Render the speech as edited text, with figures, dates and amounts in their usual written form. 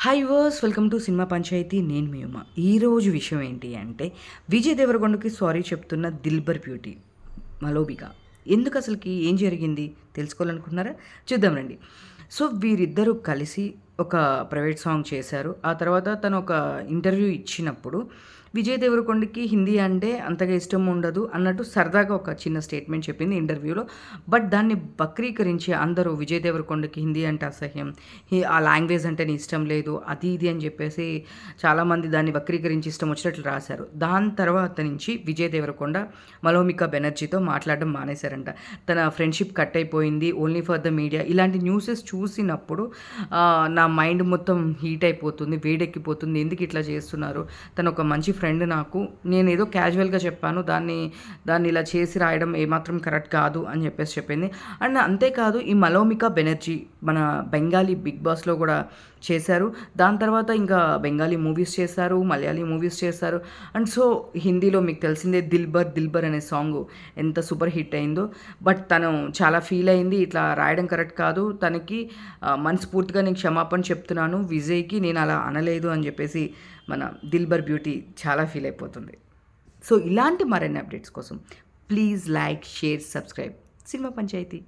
Hi వర్స్ welcome to cinema Panchayathi. నేను మీ ఉమా. ఈరోజు విషయం ఏంటి అంటే విజయ్ దేవరకొండకి సారీ చెప్తున్న దిల్బర్ బ్యూటీ మలోబిక. ఎందుకు అసలుకి ఏం జరిగింది తెలుసుకోవాలనుకుంటున్నారా? చూద్దాం రండి. సో వీరిద్దరూ కలిసి ఒక ప్రైవేట్ సాంగ్ చేశారు. ఆ తర్వాత తను ఒక ఇంటర్వ్యూ ఇచ్చినప్పుడు విజయ్ దేవరకొండకి హిందీ అంటే అంతగా ఇష్టం ఉండదు అన్నట్టు సరదాగా ఒక చిన్న స్టేట్మెంట్ చెప్పింది ఇంటర్వ్యూలో. బట్ దాన్ని వక్రీకరించి అందరూ విజయ్ దేవరకొండకి హిందీ అంటే అసహ్యం, ఆ లాంగ్వేజ్ అంటే నీ ఇష్టం లేదు, అది ఇది అని చెప్పేసి చాలామంది దాన్ని వక్రీకరించి ఇష్టం వచ్చినట్లు రాశారు. దాని తర్వాత నుంచి విజయ్ దేవరకొండ మలోమిక బెనర్జీతో మాట్లాడడం మానేశారంట. తన ఫ్రెండ్షిప్ కట్ అయిపోయింది ఓన్లీ ఫర్ ద మీడియా, ఇలాంటి న్యూసెస్ చూసినప్పుడు నా మైండ్ మొత్తం హీట్ అయిపోతుంది, వేడెక్కిపోతుంది. ఎందుకు ఇట్లా చేస్తున్నారు? తను ఒక మంచి ఫ్రెండ్ నాకు. నేనేదో క్యాజువల్‌గా చెప్పాను. దాన్ని ఇలా చేసి రాయడం ఏమాత్రం కరెక్ట్ కాదు అని చెప్పేసి చెప్పింది. అండ్ అంతేకాదు ఈ మలోమిక బెనర్జీ మన బెంగాలీ బిగ్ బాస్‌లో కూడా చేశారు. దాని తర్వాత ఇంకా బెంగాలీ మూవీస్ చేశారు, మలయాళీ మూవీస్ చేశారు. అండ్ సో హిందీలో మీకు తెలిసిందే 'దిల్‌బర్ దిల్‌బర్' అనే సాంగు ఎంత సూపర్ హిట్ అయిందో. బట్ తను చాలా ఫీల్ అయింది. ఇట్లా రాయడం కరెక్ట్ కాదు. తనకి మనస్ఫూర్తిగా నేను క్షమాపణ చెప్తున్నాను విజయ్‌కి, నేను అలా అనలేదు అని చెప్పేసి మన 'దిల్‌బర్ బ్యూటీ' చాలా ఫీల్ అయిపోతుంది. సో ఇలాంటి మరిన్ని అప్డేట్స్ కోసం please like, share, subscribe cinema panchayat.